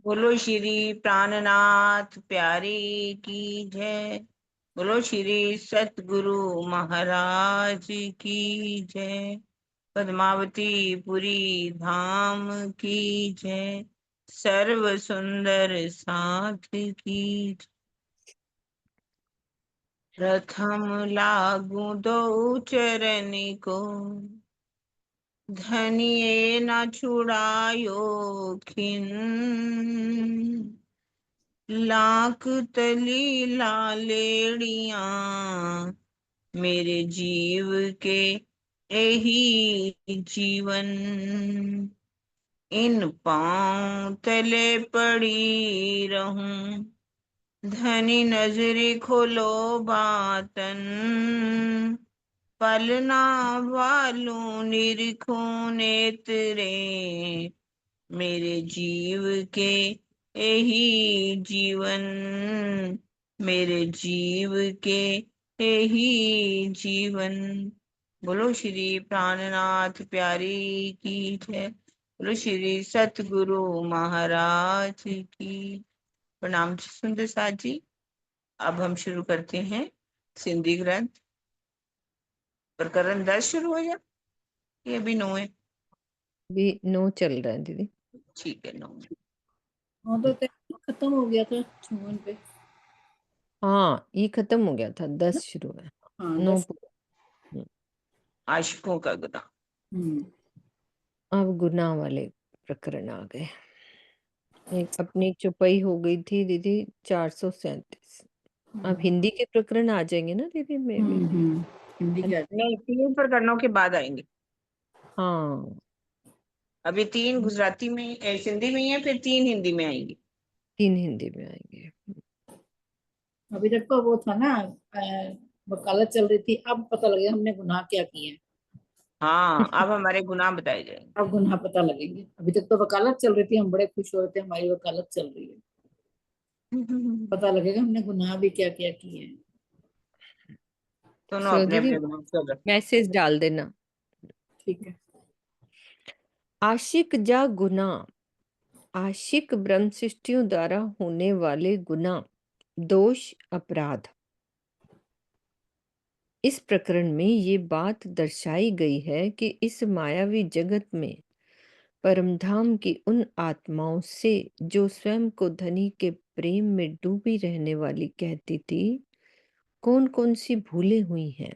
बोलो श्री प्राणनाथ प्यारे की जय। बोलो श्री सतगुरु महाराज की जय। पद्मावती पुरी धाम की जय। सर्व सुंदर साथ की जय। प्रथम लागू दो चरण को, धनिये न छुड़ायो खिन। लाख तली लालेड़िया, मेरे जीव के यही जीवन। इन पांव तले पड़ी रहूं, धनी नजरी खोलो बातन। पलना वालू निरखो नेत्रे, मेरे जीव के यही जीवन। मेरे जीव के यही जीवन। बोलो श्री प्राणनाथ प्यारी की जय। बोलो श्री सतगुरु महाराज की। प्रणाम सुंदर साथ जी। अब हम शुरू करते हैं सिंधी ग्रंथ। प्रकरण 10 शुरू हो जाए, ये भी 9 है। भी 9 चल रहा है दीदी। ठीक है, 9। हाँ तो खत्म हो गया था 56 पे। हाँ ये खत्म हो गया था, 10 शुरू है। हाँ 9 10। आशिकों का गुनाह। अब गुनाह वाले प्रकरण आ गए। एक अपनी चुपाई हो गई थी दीदी 437। अब हिंदी के प्रकरण आ जाएंगे ना दीदी में भी। हिंदी क्या? नहीं, 3 प्रकरणों के बाद आएंगे। हाँ अभी 3 गुजराती में सिंधी में ही है, फिर 3 हिंदी में आएंगी। 3 हिंदी में आएंगे। अभी तक तो वो था ना, वकालत चल रही थी। अब पता लगे हमने गुनाह क्या किए हैं। हाँ, अब हमारे गुनाह बताए जाएंगे। अब गुनाह पता लगेंगे। अभी तक तो वकालत चल रही थी, हम बड़े खुश हो रहे थे हमारी वकालत चल रही है। पता लगेगा हमने गुनाह भी क्या क्या किए हैं। दोनों सो अपने दीदी अपने गुनाह। चलो। मैसेज डाल देना। ठीक है। आशिक जा गुनाह। आशिक ब्रह्म सृष्टियों द्वारा होने वाले गुनाह, दोष, अपराध। इस प्रकरण में ये बात दर्शाई गई है कि इस मायावी जगत में परमधाम की उन आत्माओं से जो स्वयं को धनी के प्रेम में डूबी रहने वाली कहती थी, कौन कौन सी भूलें हुई हैं।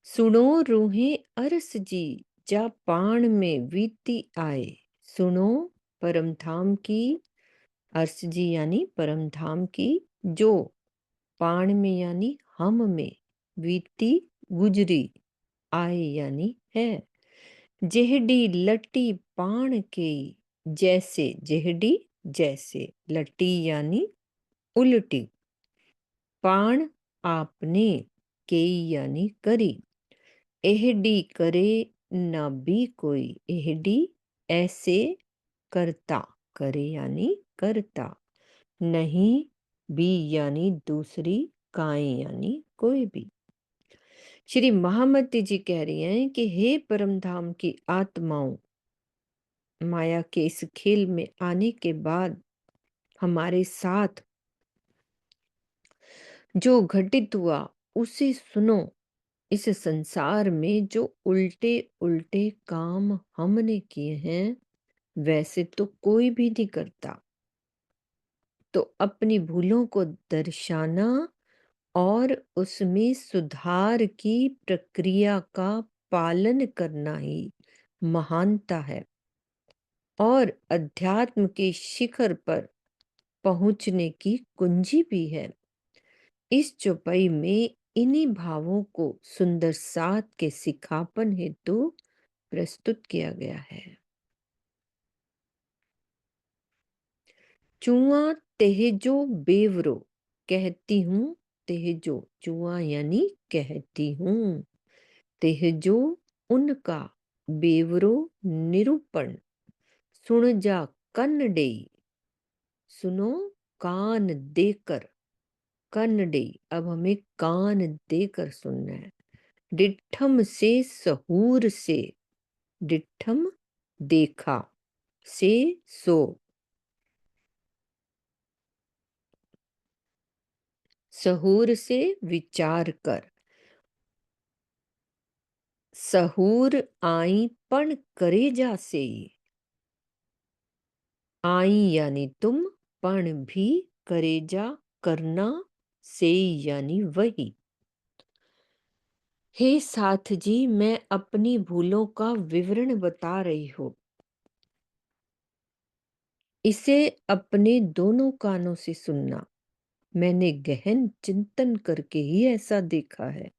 सुनो रूहें अरस जी, जा पाण में वीती आए। सुनो परमधाम की, अर्श जी यानी परमधाम की, जो पाण में यानी हम में, वीती गुजरी, आए यानी है। जेहडी लट्टी पाण के, जैसे जेहडी जैसे, लट्टी यानी उल्टी, पाण आपने, के यानी करी। एहडी करे न भी कोई, एहडी ऐसे करता, करे यानी करता, नहीं भी यानी दूसरी, काय यानी कोई भी। श्री महामती जी कह रही हैं कि हे परमधाम की आत्माओं, माया के इस खेल में आने के बाद हमारे साथ जो घटित हुआ उसे सुनो। इस संसार में जो उल्टे उल्टे काम हमने किए हैं, वैसे तो कोई भी नहीं करता। तो अपनी भूलों को दर्शाना और उसमें सुधार की प्रक्रिया का पालन करना ही महानता है और अध्यात्म के शिखर पर पहुंचने की कुंजी भी है। इस चौपाई में इन्हीं भावों को सुंदर साथ के सिखापन हेतु प्रस्तुत किया गया है। चुआ तेहजो बेवरो, कहती हूँ तेहजो, चुआ यानी कहती हूँ, तेहजो उनका, बेवरो निरूपण, सुन जा कन डेई, सुनो कान देकर, कन डेई, अब हमें कान देकर सुनना है। डिठम से सहूर से, डिठम देखा, से सो, सहूर से विचार कर, सहूर आई पण करे जा से, आई यानी तुम, पण भी करे जा करना, से यानी वही। हे साथ जी, मैं अपनी भूलों का विवरण बता रही हूं। इसे अपने दोनों कानों से सुनना। मैंने गहन चिंतन करके ही ऐसा देखा है।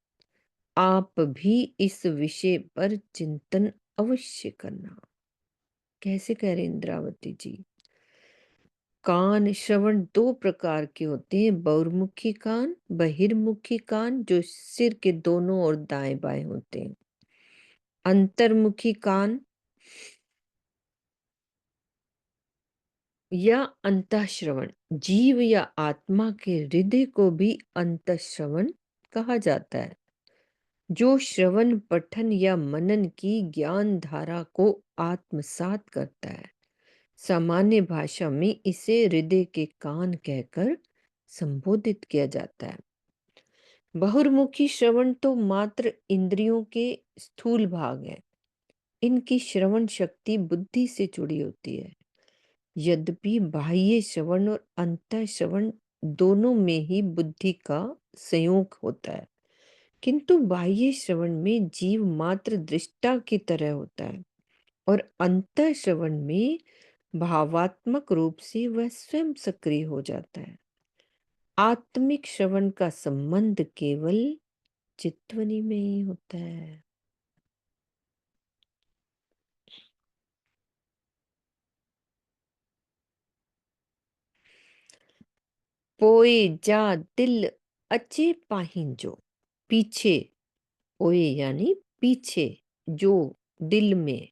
आप भी इस विषय पर चिंतन अवश्य करना। कैसे कह रहे इंद्रावती जी? कान श्रवण दो प्रकार के होते हैं, बहुमुखी कान, बहिर्मुखी कान, जो सिर के दोनों ओर दाएं बाएं होते हैं। अंतर्मुखी कान या अंतःश्रवण, जीव या आत्मा के हृदय को भी अंतःश्रवण कहा जाता है, जो श्रवण पठन या मनन की ज्ञान धारा को आत्मसात करता है। सामान्य भाषा में इसे हृदय के कान कहकर संबोधित किया जाता है। बहुर्मुखी श्रवण तो मात्र इंद्रियों के स्थूल भाग है। इनकी श्रवण शक्ति बुद्धि से जुड़ी होती है। यद्यपि बाह्य श्रवण और अंतः श्रवण दोनों में ही बुद्धि का संयोग होता है, किंतु बाह्य श्रवण में जीव मात्र दृष्टा की तरह होता है और अंतः श्रवण में भावात्मक रूप से वह स्वयं सक्रिय हो जाता है। आत्मिक श्रवण का संबंध केवल चित्तवनी में ही होता है। पोए जा दिल अचे पाहिंजो, पीछे, ओए यानी पीछे, जो दिल में,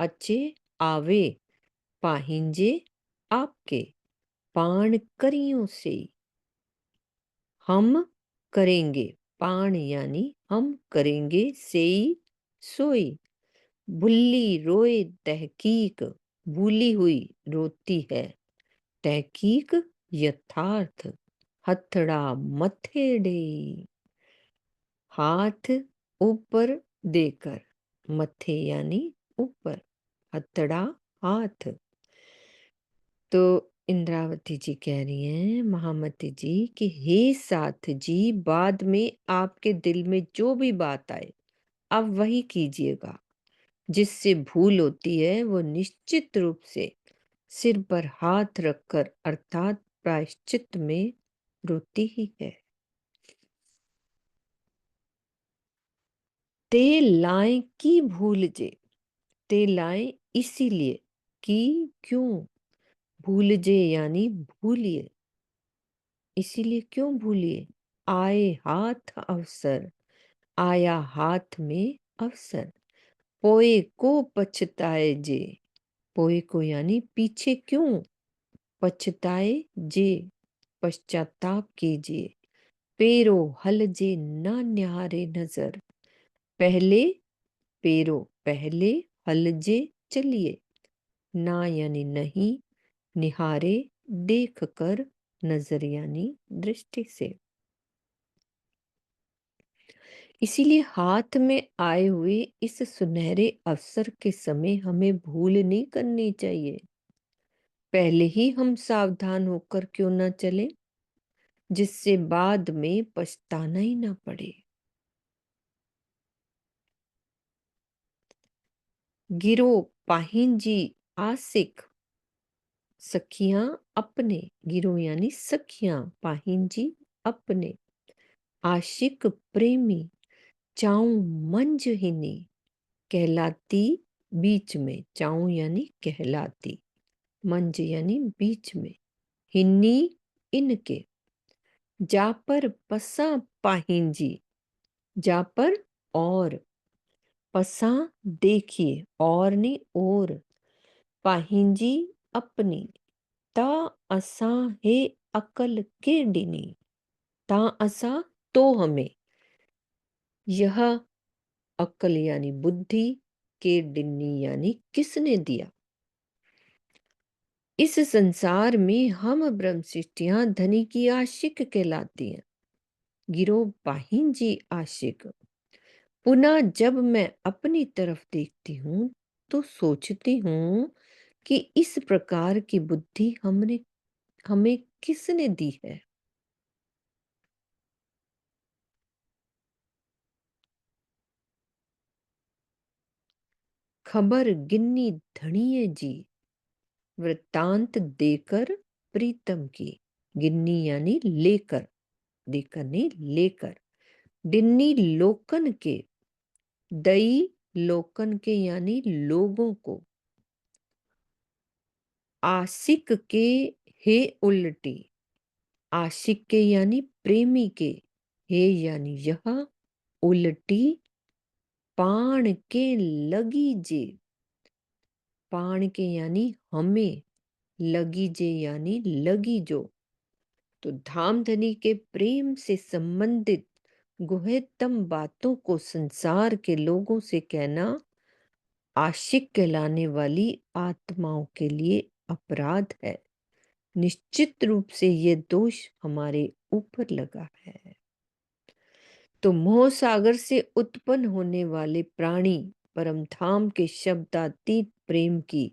अचे आवे, पाहिंजे आपके, पाण करियों से, हम करेंगे, पाण यानी हम करेंगे, सेई सोई, भुल्ली रोए तहकीक, भूली हुई रोती है, तहकीक यथार्थ, हथड़ा मथेड़े, हाथ ऊपर देकर, मथे यानी ऊपर, हथड़ा हाथ। तो इंद्रावती जी कह रही हैं महामती जी कि हे साथ जी, बाद में आपके दिल में जो भी बात आए आप वही कीजिएगा। जिससे भूल होती है वो निश्चित रूप से सिर पर हाथ रखकर अर्थात प्रायश्चित में रोती ही है। ते लाए की भूल जे, ते लाए इसीलिए, कि क्यों, भूल जे यानी भूलिए, इसीलिए क्यों भूलिए, आए हाथ अवसर, आया हाथ में अवसर, पोए को पछताए जे, पोए को यानी पीछे क्यों, पछताए जे पश्चाताप कीजिए, पेरो हल जे ना न्यारे नजर, पहले, पेरो पहले, हल जे चलिए, ना यानी नहीं, निहारे देख कर, नजर यानी दृष्टि से। इसीलिए हाथ में आए हुए इस सुनहरे अवसर के समय हमें भूल नहीं करनी चाहिए। पहले ही हम सावधान होकर क्यों ना चले, जिससे बाद में पछताना ही ना पड़े। गिरो पाहिंजी आसिक, सखियां अपने, गिरो यानी सखियां, पाहिंजी अपने, आशिक प्रेमी, चाऊ मंजहिनी, कहलाती बीच में, चाऊ यानी कहलाती, मंज यानी बीच में, हिन्नी इनके, जा पर पसा पाहिंजी, जा पर और, पसा देखिए, और ने और, पाहिंजी अपनी, ता असा है अकल के डिनी, ता असा तो हमें, यह अकल यानी बुद्धि, के डिनी यानी किसने दिया, इस संसार में हम ब्रह्म सृष्टियां धनी की आशिक कहलाती हैं, गिरोह पाहिन जी आशिक। पुनः जब मैं अपनी तरफ देखती हूँ तो सोचती हूँ कि इस प्रकार की बुद्धि हमने हमें किसने दी है। खबर गिन्नी धणिये जी, वृत्तांत देकर प्रीतम की। गिन्नी यानी लेकर, देकर नहीं लेकर। डिन्नी लोकन के, दई लोकन के यानी लोगों को। आशिक के हे उल्टी, आशिक के यानी प्रेमी के, हे यानी यह, उल्टी पाण के लगी जे, पाण के यानी हमें, लगी जे यानी लगी जो। तो धामधनी के प्रेम से संबंधित गुह्यतम बातों को संसार के लोगों से कहना आशिक कहलाने वाली आत्माओं के लिए अपराध है। निश्चित रूप से ये दोष हमारे ऊपर लगा है। तो मोह सागर से उत्पन्न होने वाले प्राणी परमधाम के शब्दातीत प्रेम की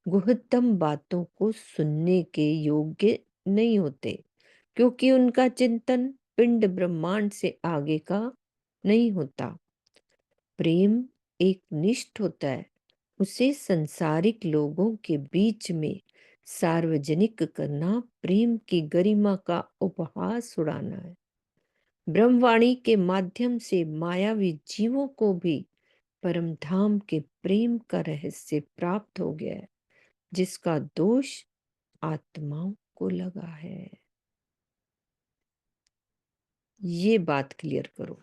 गुह्यतम बातों को सुनने के योग्य नहीं होते, क्योंकि उनका चिंतन पिंड ब्रह्मांड से आगे का नहीं होता। प्रेम एक निष्ठ होता है, उसे संसारिक लोगों के बीच में सार्वजनिक करना प्रेम की गरिमा का उपहास उड़ाना है। ब्रह्मवाणी के माध्यम से मायावी जीवों को भी परमधाम के प्रेम का रहस्य प्राप्त हो गया है, जिसका दोष आत्माओं को लगा है। ये बात क्लियर करो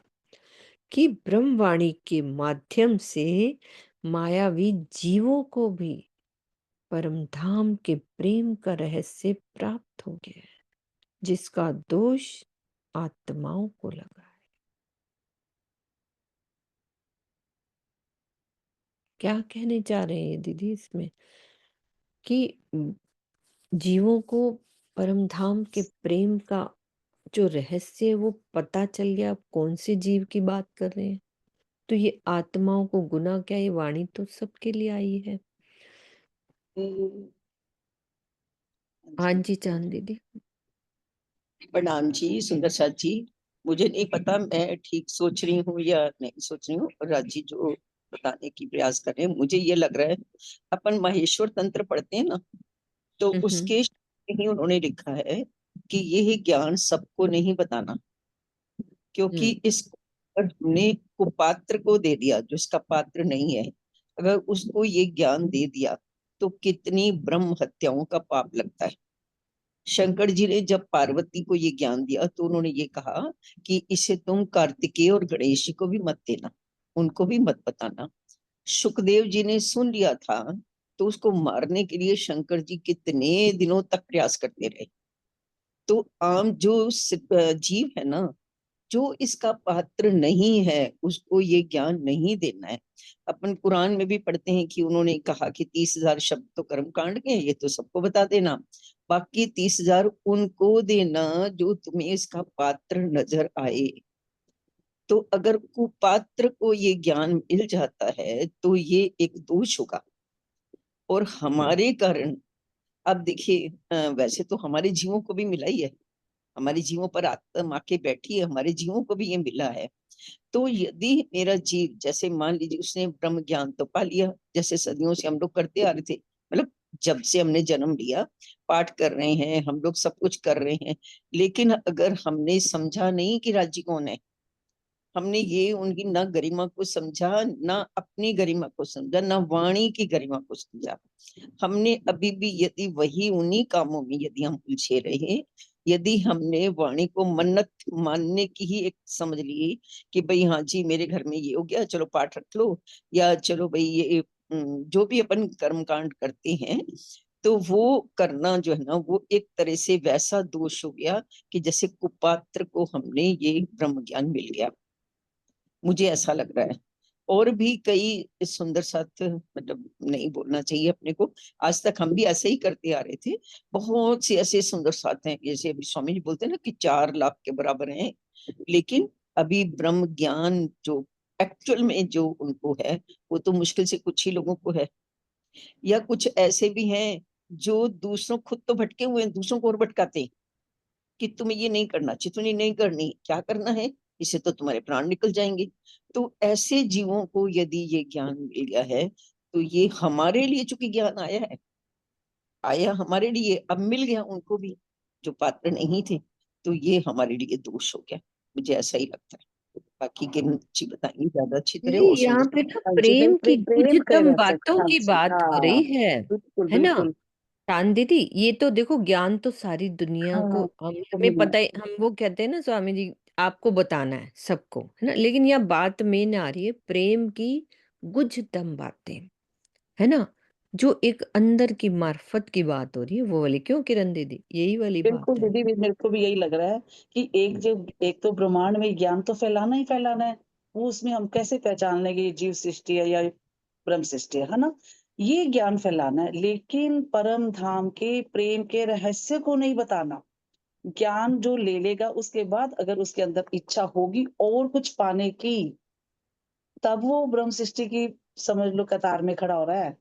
कि ब्रह्मवाणी के माध्यम से मायावी जीवों को भी परमधाम के प्रेम का रहस्य प्राप्त हो गया है, जिसका दोष आत्माओं को लगा है। क्या कहने जा रहे हैं दीदी इसमें कि जीवों को परमधाम के प्रेम का जो रहस्य है वो पता चल गया। आप कौन से जीव की बात कर रहे हैं? तो ये आत्माओं को गुनाह क्या, ये वाणी तो सबके लिए आई है। हाँ जी चांद दीदी। प्रणाम जी सुंदर साथ जी। मुझे नहीं पता मैं ठीक सोच रही हूँ या नहीं सोच रही हूँ, और राजी जो बताने की प्रयास कर रहे हैं, मुझे ये लग रहा है अपन माहेश्वर तंत्र पढ़ते हैं ना, तो उसके ही उन्होंने लिखा है कि यह ज्ञान सबको नहीं बताना, क्योंकि इसको अगर हमने कुपात्र को दे दिया जो इसका पात्र नहीं है, अगर उसको ये ज्ञान दे दिया तो कितनी ब्रह्म हत्याओं का पाप लगता है। शंकर जी ने जब पार्वती को ये ज्ञान दिया तो उन्होंने ये कहा कि इसे तुम कार्तिकेय और गणेश जी को भी मत देना, उनको भी मत बताना। सुखदेव जी ने सुन लिया था तो उसको मारने के लिए शंकर जी कितने दिनों तक प्रयास करते रहे। तो आम जो जीव है ना, जो इसका पात्र नहीं है उसको ये ज्ञान नहीं देना है। अपन कुरान में भी पढ़ते हैं कि उन्होंने कहा कि 30,000 शब्द तो कर्म कांड के, ये तो सबको बता देना, बाकी 30,000 उनको देना जो तुम्हें इसका पात्र नजर आए। तो अगर कुपात्र को ये ज्ञान मिल जाता है तो ये एक दोष होगा, और हमारे कारण अब देखिए, वैसे तो हमारे जीवों को भी मिला ही है, हमारे जीवों पर आत्मा आके बैठी है, हमारे जीवों को भी ये मिला है। तो यदि मेरा जीव, जैसे मान लीजिए उसने ब्रह्म ज्ञान तो पा लिया, जैसे सदियों से हम लोग करते आ रहे थे, मतलब जब से हमने जन्म लिया पाठ कर रहे हैं हम लोग, सब कुछ कर रहे हैं, लेकिन अगर हमने समझा नहीं कि राज्य कौन है, हमने ये उनकी ना गरिमा को समझा, ना अपनी गरिमा को समझा, ना वाणी की गरिमा को समझा, हमने अभी भी यदि वही उन्हीं कामों में यदि हम उलझे रहे, यदि हमने वाणी को मन्नत मानने की ही एक समझ ली कि भाई हाँ जी मेरे घर में ये हो गया चलो पाठ रख लो, या चलो भाई ये जो भी अपन कर्म कांड करते हैं, तो वो करना जो है ना वो एक तरह से वैसा दोष हो गया कि जैसे कुपात्र को हमने ये ब्रह्म ज्ञान मिल गया। मुझे ऐसा लग रहा है और भी कई सुंदर साथ, मतलब नहीं बोलना चाहिए अपने को, आज तक हम भी ऐसे ही करते आ रहे थे। बहुत से ऐसे सुंदर साथ हैं, जैसे अभी स्वामी जी बोलते हैं ना कि 4 लाख के बराबर हैं, लेकिन अभी ब्रह्म ज्ञान जो एक्चुअल में जो उनको है, वो तो मुश्किल से कुछ ही लोगों को है। या कुछ ऐसे भी हैं जो दूसरों, खुद तो भटके हुए हैं, दूसरों को और भटकाते हैं कि तुम्हें ये नहीं करना चाहिए, तुम्हें नहीं करनी, क्या करना है, इससे तो तुम्हारे प्राण निकल जाएंगे। तो ऐसे जीवों को यदि ये ज्ञान मिल गया है, तो ये हमारे लिए, चूंकि ज्ञान आया है, आया हमारे लिए, अब मिल गया उनको भी जो पात्र नहीं थे, तो ये हमारे लिए दोष हो गया, मुझे ऐसा ही लगता है। बाकी किरण जी बताएंगे ज्यादा अच्छी तरह ये और यहाँ सुंदर। पे ना हाँ जी, प्रेम की प्रेम कह गुझतम रहे थे। बातों हाँ की जी, बात हो रही हाँ, बिल्कुल है ना। बिल्कुल। चांद दीदी, ये तो देखो, ज्ञान तो सारी दुनिया को, हाँ, हमें पता है, हम वो कहते हैं ना स्वामी जी, आपको बताना है सबको, है ना। लेकिन यह बात मेन आ रही है प्रेम की गुझतम बातें, है ना, जो एक अंदर की मार्फत की बात हो रही है, वो वाली, क्यों किरण दीदी, यही वाली बिल्कुल बात है। दीदी, मेरे को भी यही लग रहा है कि एक तो ब्रह्मांड में ज्ञान तो फैलाना ही फैलाना है। वो उसमें हम कैसे पहचान लेंगे ये जीव सृष्टि है या ब्रह्म सृष्टि है ना। ये ज्ञान फैलाना है, लेकिन परम धाम के प्रेम के रहस्य को नहीं बताना। ज्ञान जो ले लेगा, उसके बाद अगर उसके अंदर इच्छा होगी और कुछ पाने की, तब वो ब्रह्म सृष्टि की, समझ लो, कतार में खड़ा हो रहा है।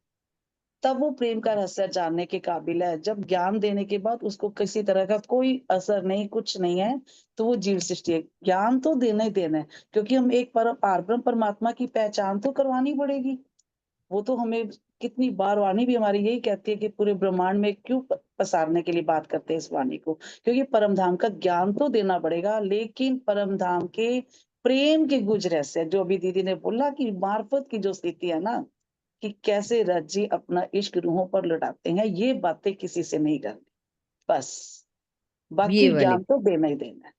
तब वो प्रेम का रहस्य जानने के काबिल है। जब ज्ञान देने के बाद उसको किसी तरह का कोई असर नहीं, कुछ नहीं है, तो वो जीव सृष्टि है। ज्ञान तो देना ही देना है, क्योंकि हम एक पारब्रह्म परमात्मा की पहचान तो करवानी पड़ेगी। वो तो हमें कितनी बार, वाणी भी हमारी यही कहती है कि पूरे ब्रह्मांड में क्यों पसारने के लिए बात करते हैं इस वाणी को, क्योंकि परम धाम का ज्ञान तो देना पड़ेगा। लेकिन परम धाम के प्रेम के गुज रहस्य, जो अभी दीदी ने बोला कि मार्फत की जो स्थिति है ना, कि कैसे रज्जी अपना इश्क रूहों पर लुटाते हैं, ये बातें किसी से नहीं करनी। बस, ये बाकी वाली ज्ञान तो देना ही देना है।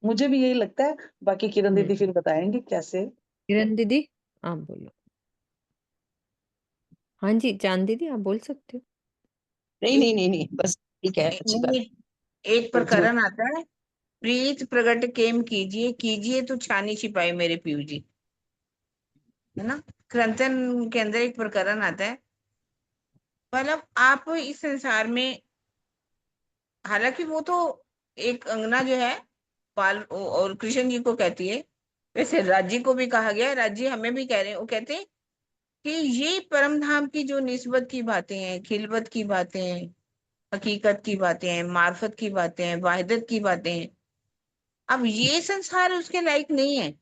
मुझे भी यही लगता है। बाकी किरण दीदी फिर बताएंगे कैसे। किरण दीदी, आप बोलो। हाँ जी, चांद दीदी, आप बोल सकते हो। नहीं नहीं नहीं नहीं, बस ठीक है, अच्छी बात। नहीं, एक प्रकरण आता है, प्रीत प्रगट केम कीजिए, कीजिए तो छानी छिपाई मेरे पीऊ जी, है ना। क्रंथन के अंदर एक प्रकरण आता है, मतलब आप इस संसार में, हालांकि वो तो एक अंगना जो है बाल और कृष्ण जी को कहती है, वैसे राज्य को भी कहा गया है, राज्य हमें भी कह रहे हैं, वो कहते हैं कि ये परम धाम की जो निस्बत की बातें हैं, खिलवत की बातें हैं, हकीकत की बातें हैं, मार्फत की बातें हैं, वाहिदत की बातें हैं, अब ये संसार उसके लायक नहीं है।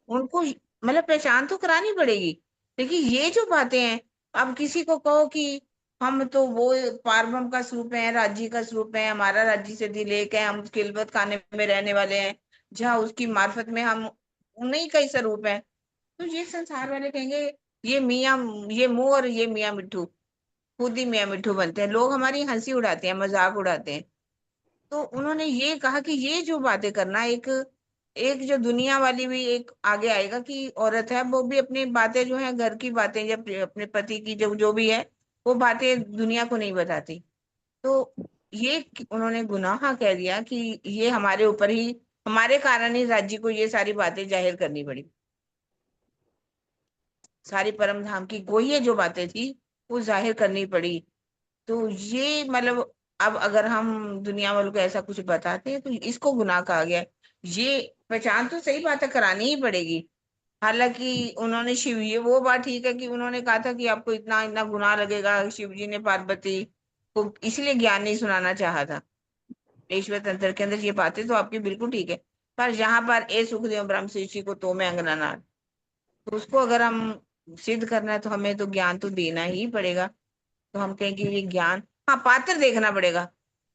उनको मतलब पहचान तो करानी पड़ेगी, लेकिन ये जो बातें हैं, अब किसी को कहो कि हम तो वो पारब्रह्म का स्वरूप है, राज्य का स्वरूप है, हमारा राज्य से दिल एक है, हम खिलवत खाने में रहने वाले हैं, जहाँ उसकी मार्फत में हम उन्हीं का ही स्वरूप है, तो ये संसार वाले कहेंगे ये मियाँ, ये मुंह और ये मियाँ मिट्ठू, खुद ही मियाँ मिट्ठू बनते हैं, लोग हमारी हंसी उड़ाते हैं, मजाक उड़ाते हैं। तो उन्होंने ये कहा कि ये जो बातें करना, एक एक जो दुनिया वाली भी एक आगे आएगा कि औरत है, वो भी अपनी बातें जो है, घर की बातें, जब अपने पति की जो जो भी है, वो बातें दुनिया को नहीं बताती। तो ये उन्होंने गुनाह कह दिया कि ये हमारे ऊपर ही, हमारे कारण ही राज्य को ये सारी बातें जाहिर करनी पड़ी, सारी परम धाम की गोह्य जो बातें थी वो जाहिर करनी पड़ी। तो ये मतलब, अब अगर हम दुनिया वालों को ऐसा कुछ बताते हैं तो इसको गुनाह कहा गया है। ये पहचान तो सही बात है, करानी ही पड़ेगी। हालांकि उन्होंने शिव, ये वो बात ठीक है कि उन्होंने कहा था कि आपको इतना इतना गुनाह लगेगा, शिव जी ने पार्वती को इसलिए ज्ञान नहीं सुनाना चाहा था। ईश्वर तंत्र के अंदर ये बातें तो आपकी बिल्कुल ठीक है, पर जहां पर ए सुखदेव ब्रह्म ऋषि को तो मैं अंगना नाथ, तो उसको अगर हम सिद्ध करना है तो हमें तो ज्ञान तो देना ही पड़ेगा। तो हम कहेंगे ये ज्ञान, हाँ, पात्र देखना पड़ेगा।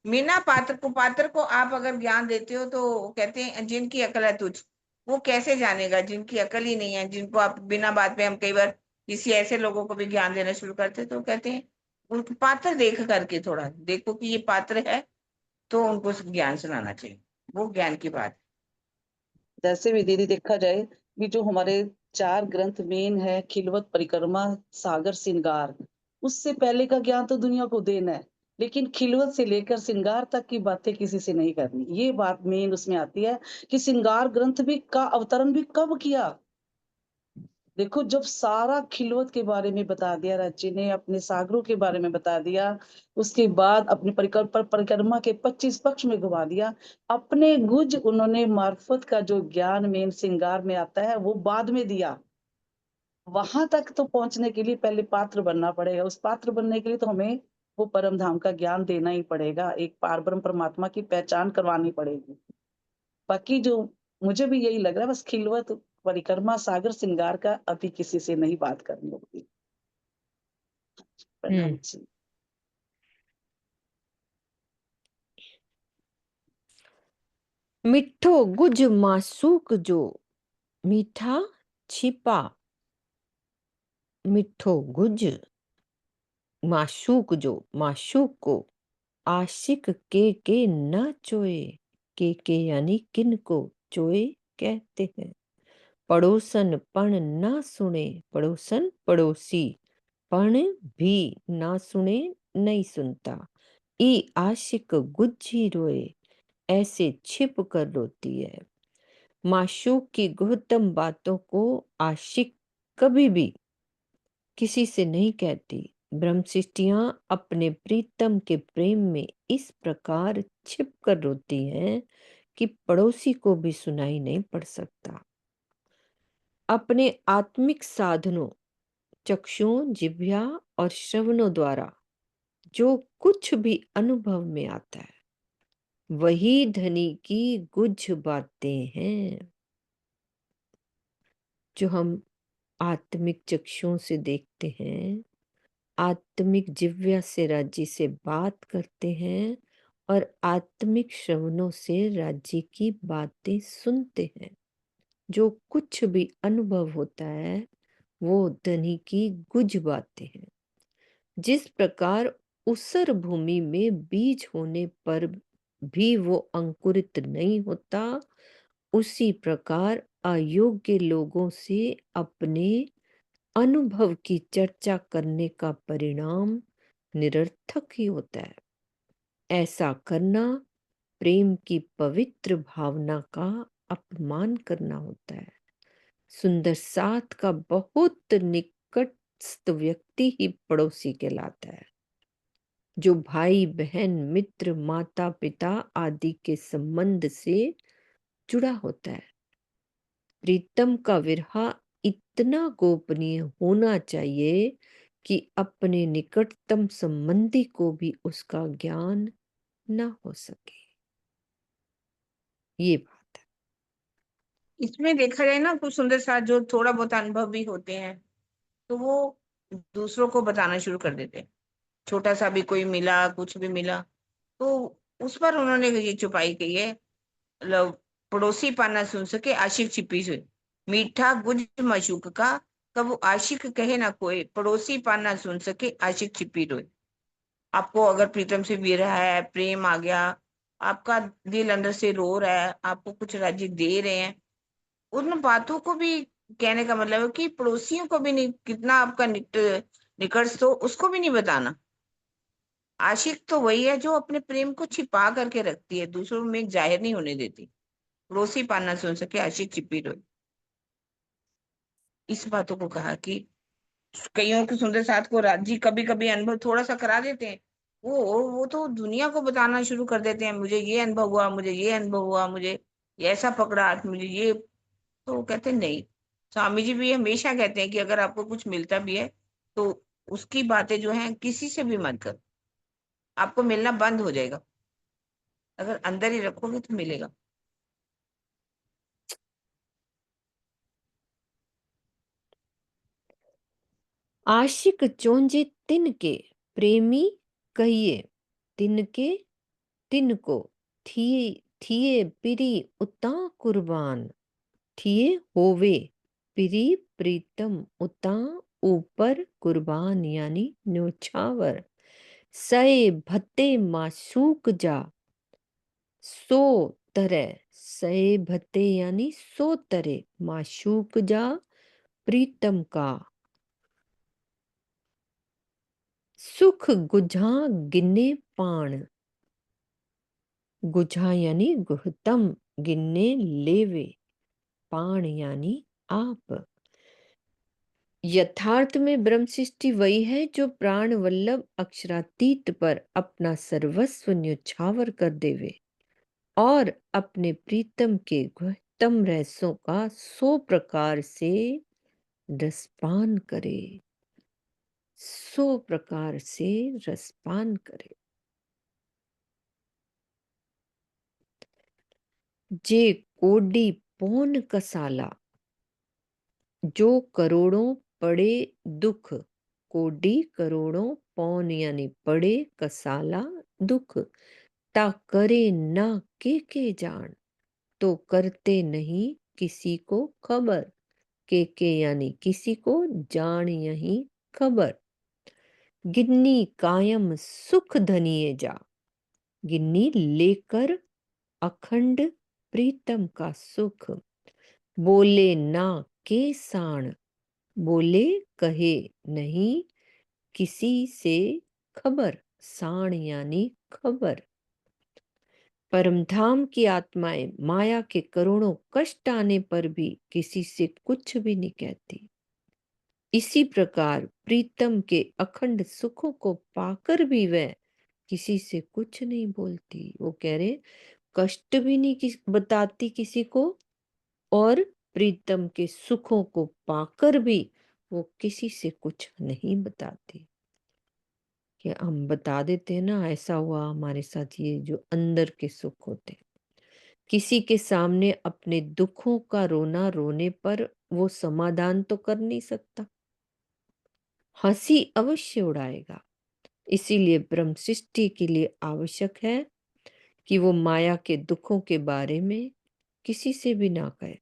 बिना पात्र को आप अगर ज्ञान देते हो तो कहते हैं जिनकी अकल है तुझ, वो कैसे जानेगा जिनकी अकल ही नहीं है, जिनको आप बिना बात पे, हम कई बार किसी ऐसे लोगों को भी ज्ञान देना शुरू करते हैं, तो कहते हैं उनको पात्र देख करके थोड़ा देखो कि ये पात्र है, तो उनको ज्ञान सुनाना चाहिए, वो ज्ञान की बात। जैसे भी दीदी देखा जाए, कि जो हमारे 4 ग्रंथ मेन है, खिलवत, परिक्रमा, सागर, श्रृंगार, उससे पहले का ज्ञान तो दुनिया को देना है। लेकिन खिलवत से लेकर श्रृंगार तक की बातें किसी से नहीं करनी, ये बात मेन उसमें आती है कि श्रृंगार ग्रंथ भी का अवतरण भी कब किया। देखो जब सारा खिलवत के बारे में बता दिया राज्य ने, अपने सागरों के बारे में बता दिया, उसके बाद अपनी परिक्रमा के 25 पक्ष में घुमा दिया, अपने गुज उन्होंने मार्फत का जो ज्ञान मेन श्रृंगार में आता है वो बाद में दिया। वहां तक तो पहुंचने के लिए पहले पात्र बनना पड़ेगा। उस पात्र बनने के लिए तो हमें वो परम धाम का ज्ञान देना ही पड़ेगा, एक पारब्रह्म परमात्मा की पहचान करवानी पड़ेगी। बाकी जो मुझे भी यही लग रहा है, बस खिलवत परिक्रमा सागर श्रृंगार का अभी किसी से नहीं बात करनी होगी। प्रणाम जी। मिठो गुज मासूक जो मीठा छिपा, मिठो गुज माशूक जो माशूक को आशिक के न चोए, के यानी किन को चोए कहते हैं। पड़ोसन पण न सुने, पड़ोसन पड़ोसी, पण भी ना सुने नहीं सुनता। ई आशिक गुज्जी रोए, ऐसे छिप कर रोती है। माशूक की गुहतम बातों को आशिक कभी भी किसी से नहीं कहती। ब्रह्मशिष्टियां अपने प्रीतम के प्रेम में इस प्रकार छिप कर रोती हैं कि पड़ोसी को भी सुनाई नहीं पड़ सकता। अपने आत्मिक साधनों चक्षुओं, जिह्वा और श्रवणों द्वारा जो कुछ भी अनुभव में आता है वही धनी की गुझ बातें हैं। जो हम आत्मिक चक्षुओं से देखते हैं, आत्मिक जिह्वा से राज्य से बात करते हैं और आत्मिक श्रवणों से राज्य की बातें सुनते हैं। जो कुछ भी अनुभव होता है वो धनी की गुझ बातें हैं। जिस प्रकार ऊसर भूमि में बीज होने पर भी वो अंकुरित नहीं होता, उसी प्रकार अयोग्य लोगों से अपने अनुभव की चर्चा करने का परिणाम निरर्थक ही होता है। ऐसा करना प्रेम की पवित्र भावना का अपमान करना होता है। सुंदर साथ का बहुत निकटस्थ व्यक्ति ही पड़ोसी कहलाता है। जो भाई बहन मित्र माता पिता आदि के संबंध से जुड़ा होता है। प्रीतम का विरहा इतना गोपनीय होना चाहिए कि अपने निकटतम संबंधी को भी उसका ज्ञान न हो सके। ये बात है। इसमें देखा जाए ना, कुछ सुंदर साथ जो थोड़ा बहुत अनुभव भी होते हैं तो वो दूसरों को बताना शुरू कर देते हैं। छोटा सा भी कोई मिला, कुछ भी मिला तो उस पर उन्होंने ये चुपाई की है, मतलब पड़ोसी पाना सुन सके आशिक छिपी से, मीठा गुज मशूक का, कब वो आशिक कहे ना कोई, पड़ोसी पाना सुन सके आशिक छिपी रोए। आपको अगर प्रीतम से विरह है, प्रेम आ गया, आपका दिल अंदर से रो रहा है, आपको कुछ राज्य दे रहे हैं, उन बातों को भी कहने का मतलब है कि पड़ोसियों को भी नहीं, कितना आपका निकट तो उसको भी नहीं बताना। आशिक तो वही है जो अपने प्रेम को छिपा करके रखती है, दूसरों में जाहिर नहीं होने देती। पड़ोसी पाना सुन सके आशिक छिपी रोए। इस बातों को कहा कि कईयों के सुंदर साथ को राजी कभी कभी अनुभव थोड़ा सा करा देते हैं, वो तो दुनिया को बताना शुरू कर देते हैं, मुझे ये अनुभव हुआ, मुझे ये अनुभव हुआ, मुझे ये ऐसा पकड़ा हाथ, मुझे ये। तो वो कहते हैं नहीं। स्वामी जी भी हमेशा कहते हैं कि अगर आपको कुछ मिलता भी है तो उसकी बातें जो हैं किसी से भी मत करो, आपको मिलना बंद हो जाएगा। अगर अंदर ही रखोगे तो मिलेगा। आशिक चोंजे तिनके, प्रेमी कहिए तिनके, तिनको थिए थिए पिरी उता कुर्बान, थिए होवे पिरी प्रीतम उता ऊपर कुर्बान यानी न्योछावर। सए भत्ते मासूक जा, सो तरह, सए भत्ते यानी सो तरह माशूक जा प्रीतम का। सुख गुझा गिने पाण, गुझा यानी गुहतम, गिनने लेवे, पाण यानी आप। यथार्थ में ब्रह्म सृष्टि वही है जो प्राण वल्लभ अक्षरातीत पर अपना सर्वस्व न्यौछावर कर देवे और अपने प्रीतम के गुह्यतम रहस्यों का 100 प्रकार से रसपान करे, 100 प्रकार से रसपान करे। जे कोडी पौन कसाला, जो करोड़ों पड़े दुख, कोडी करोड़ों पौन यानी पड़े कसाला दुख, ता करे ना के जान, तो करते नहीं किसी को खबर, के यानी किसी को, जान यही खबर। गिन्नी कायम सुख धनिए जा, गिन्नी लेकर अखंड प्रीतम का सुख, बोले ना के साण, बोले कहे नहीं किसी से खबर, साण यानी खबर। परमधाम की आत्माएं माया के करोड़ों कष्ट आने पर भी किसी से कुछ भी नहीं कहती। इसी प्रकार प्रीतम के अखंड सुखों को पाकर भी वह किसी से कुछ नहीं बोलती। वो कह रहे कष्ट भी नहीं बताती किसी को, और प्रीतम के सुखों को पाकर भी वो किसी से कुछ नहीं बताती। कि हम बता देते हैं ना, ऐसा हुआ हमारे साथ, ये जो अंदर के सुख होते हैं। किसी के सामने अपने दुखों का रोना रोने पर वो समाधान तो कर नहीं सकता, हंसी अवश्य उड़ाएगा। इसीलिए ब्रह्म सृष्टि के लिए आवश्यक है कि वो माया के दुखों के बारे में किसी से भी ना कहे।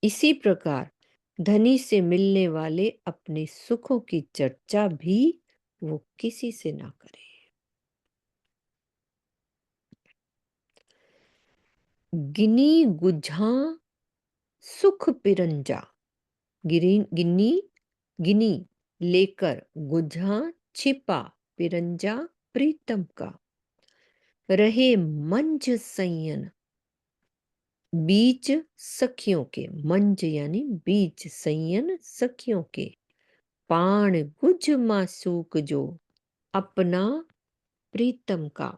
इसी प्रकार धनी से मिलने वाले अपने सुखों की चर्चा भी वो किसी से ना करे। गिनी गुझा सुख पिरंजा, गिनी गिनी लेकर, गुझा छिपा, पिरंजा प्रीतम का, रहे मंज संयन बीच सखियों के, मंज यानी बीच, संयन सखियों के, पाण गुज मासूक जो अपना प्रीतम का,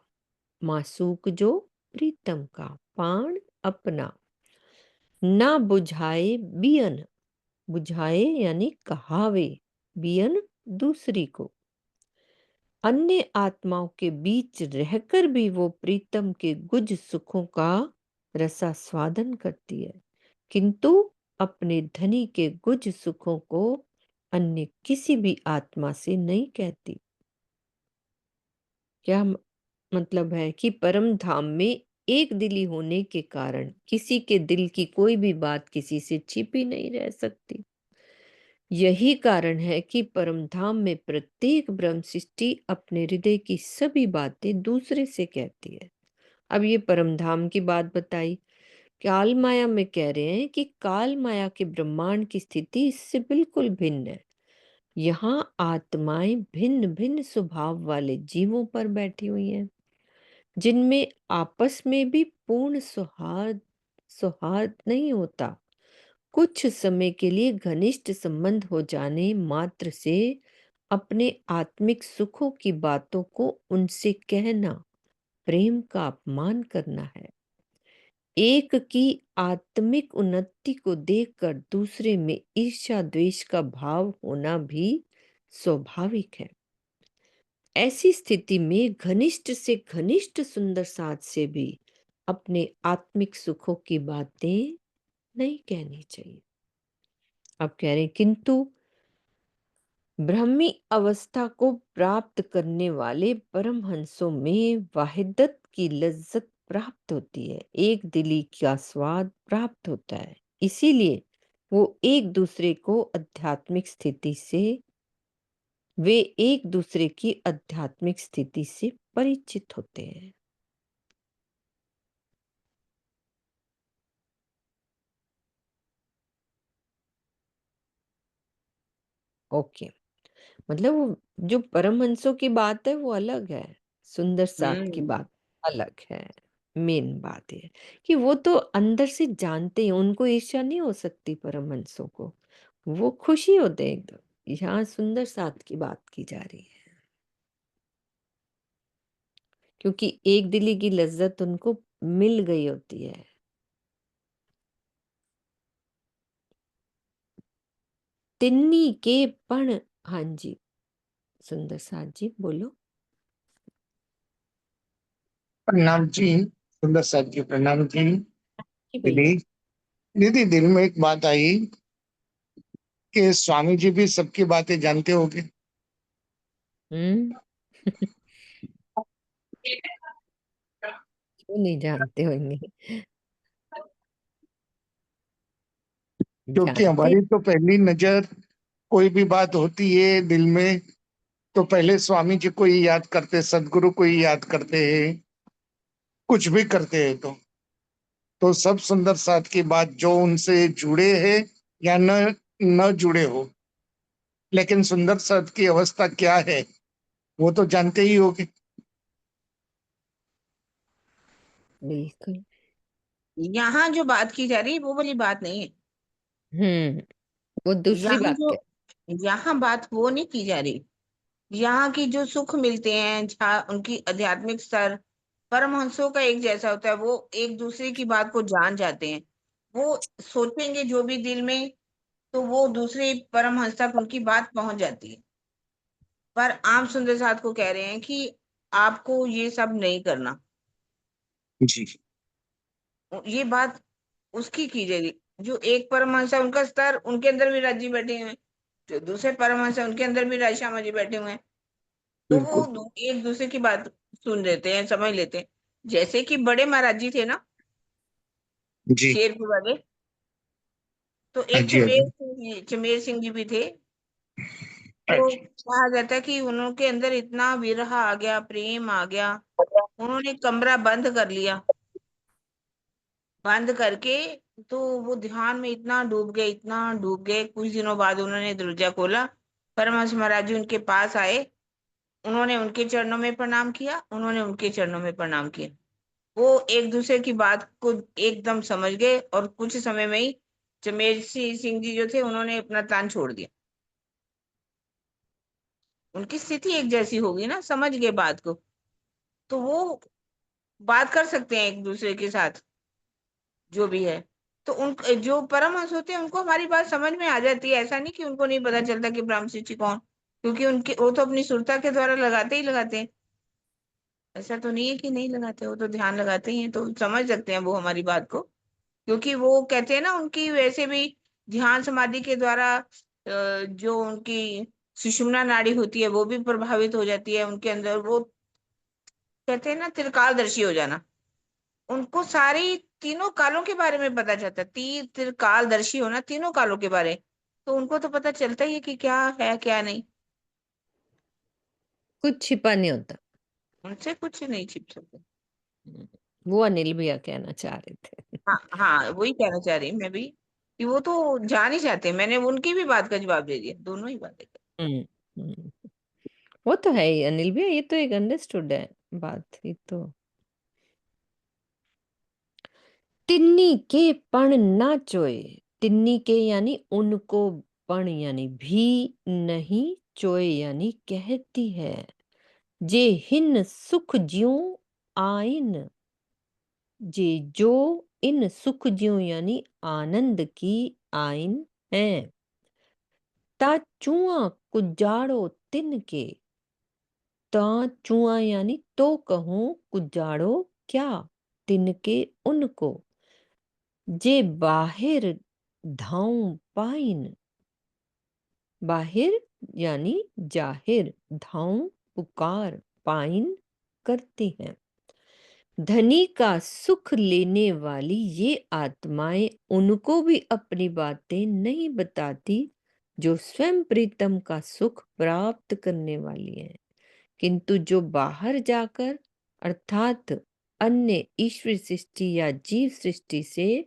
मासूक जो प्रीतम का, पाण अपना, ना बुझाए बियन, बुझाए यानी कहावे, बियन दूसरी को। अन्य आत्माओं के बीच रहकर भी वो प्रीतम के गुज सुखों का रसास्वादन करती है, किंतु अपने धनी के गुज सुखों को अन्य किसी भी आत्मा से नहीं कहती। क्या मतलब है कि परम धाम में एक दिली होने के कारण किसी के दिल की कोई भी बात किसी से छिपी नहीं रह सकती। यही कारण है कि परमधाम में प्रत्येक ब्रह्म सृष्टि अपने हृदय की सभी बातें दूसरे से कहती है। अब ये परमधाम की बात बताई। काल माया में कह रहे हैं कि काल माया के ब्रह्मांड की स्थिति इससे बिल्कुल भिन्न है। यहाँ आत्माएं भिन्न भिन्न स्वभाव वाले जीवों पर बैठी हुई हैं, जिनमें आपस में भी पूर्ण सौहार्द सौहार्द नहीं होता। कुछ समय के लिए घनिष्ठ संबंध हो जाने मात्र से अपने आत्मिक सुखों की बातों को उनसे कहना प्रेम का अपमान करना है। एक की आत्मिक उन्नति को देखकर दूसरे में ईर्ष्या द्वेष का भाव होना भी स्वाभाविक है। ऐसी स्थिति में घनिष्ठ से घनिष्ठ सुंदर साथ से भी अपने आत्मिक सुखों की बातें नहीं कहनी चाहिए। अब कह रहे हैं, किंतु ब्राह्मी अवस्था को प्राप्त करने वाले परमहंसों में वाहिदत की लज्जत प्राप्त होती है, एक दिली का स्वाद प्राप्त होता है। इसीलिए वो एक दूसरे को आध्यात्मिक स्थिति से वे एक दूसरे की आध्यात्मिक स्थिति से परिचित होते हैं। ओके, मतलब वो जो परमहंसों की बात है वो अलग है, सुंदर साथ की बात अलग है। मेन बात है कि वो तो अंदर से जानते हैं, उनको ईर्ष्या नहीं हो सकती परमहंसों को। वो खुशी होते हैं एकदम। यहाँ सुंदर साथ की बात की जा रही है, क्योंकि एक दिली की लज्जत उनको मिल गई होती है। तिन्नी के पण, हाँ जी, सुंदर साथ जी बोलो। प्रणाम जी। सुंदर साथ जी प्रणाम जी। जी दीदी, भैया। दीदी दिल में एक बात आई कि स्वामी जी भी सबकी बातें जानते होंगे। हम्म। क्यों नहीं जानते होंगे? क्योंकि जानते। हमारी तो पहली नजर कोई भी बात होती है दिल में तो पहले स्वामी जी को ही याद करते, सदगुरु को ही याद करते हैं, कुछ भी करते हैं। तो सब सुंदर साथ की बात जो उनसे जुड़े हैं या न जुड़े हो, लेकिन सुंदर साथ की अवस्था क्या है वो तो जानते ही होगे। बिल्कुल। यहाँ जो बात की जा रही है वो वाली बात नहीं है। वो दूसरी यहाँ बात जो है। यहाँ बात वो नहीं की जा रही। यहाँ की जो सुख मिलते हैं, जहाँ उनकी आध्यात्मिक स्तर परमहंसों का एक जैसा होता है, वो एक दूसरे की बात को जान जाते हैं। वो सोचेंगे जो भी दिल में, तो वो दूसरे परमहंस तक उनकी बात पहुंच जाती है। पर आम सुंदर साथ को कह रहे हैं कि आपको ये सब नहीं करना। जी ये बात उसकी की जाएगी जो एक परमहंस है, उनका स्तर उनके अंदर भी राजी बैठे हुए हैं। जो दूसरे परमहंस है उनके अंदर भी राज श्यामा जी बैठे हुए हैं। तो वो बिल्कुल। एक दूसरे की बात सुन लेते हैं, समझ लेते हैं। जैसे कि बड़े महाराज जी थे ना, जी। शेरपुर वाले। तो हाँ एक जी, हाँ जी। चमेर सिंह जी भी थे। तो अच्छा। कहा जाता है कि उनके अंदर इतना विरह आ गया, प्रेम आ गया, उन्होंने कमरा बंद कर लिया। बंद करके तो वो ध्यान में इतना डूब गए, इतना डूब गए। कुछ दिनों बाद उन्होंने दरवाजा खोला, परमहंस महाराज जी उनके पास आए। उन्होंने उनके चरणों में प्रणाम किया, उन्होंने उनके चरणों में प्रणाम किया। वो एक दूसरे की बात को एकदम समझ गए, और कुछ समय में ही चमेर सिंह जी जो थे उन्होंने अपना तान छोड़ दिया। उनकी स्थिति एक जैसी होगी ना, समझ गए बात को, तो वो बात कर सकते हैं एक दूसरे के साथ जो भी है। तो उन जो परमहंस होते हैं उनको हमारी बात समझ में आ जाती है। ऐसा नहीं कि उनको नहीं पता चलता कि ब्रह्मशिष्टि कौन, क्योंकि उनके वो तो अपनी सुरता के द्वारा लगाते ही लगाते हैं। ऐसा तो नहीं है कि नहीं लगाते, वो तो ध्यान लगाते ही हैं, तो समझ सकते हैं वो हमारी बात को। क्योंकि वो कहते हैं ना, उनकी वैसे भी ध्यान समाधि के द्वारा जो उनकी सुषुम्ना नाड़ी होती है वो भी प्रभावित हो जाती है उनके अंदर। वो कहते हैं ना त्रिकालदर्शी हो जाना, उनको सारी तीनों कालों के बारे में पता चलता है। त्रिकालदर्शी होना, तीनों कालों के बारे। तो उनको तो पता चलता ही है कि क्या है क्या नहीं। कुछ छिपा नहीं होता। उनसे कुछ नहीं छिप सकता। हम्म, वो अनिल भैया कहना चाह रहे थे। हाँ हाँ, वही कहना चाह रही हूँ मैं भी, कि वो तो जान ही जाते हैं। मैंने उनकी भी बात का जवाब दे दिया, दोनों ही बातें। हम्म। हम्म, वो तो है ही अनिल भैया, ये तो एक अंडरस्टूड है बात, ये तो। तिन्नी के पण ना चोए, तिन्नी के यानी उनको, पण यानी भी, नहीं, चोए यानी कहती है। जे हिन सुख ज्यों आइन, जे जो इन सुख ज्यों यानी आनंद की आइन है। ता चुआ कुजाड़ो तिन के, ता चुआ यानी तो कहूं, कुजाड़ो क्या, तिनके उनको, जे बाहिर धाऊं पाइन, बाहिर यानी जाहिर, धाऊं पुकार, पाइन करती हैं। धनी का सुख लेने वाली ये आत्माएं उनको भी अपनी बातें नहीं बताती जो स्वयं प्रीतम का सुख प्राप्त करने वाली हैं, किंतु जो बाहर जाकर अर्थात अन्य ईश्वर सृष्टि या जीव सृष्टि से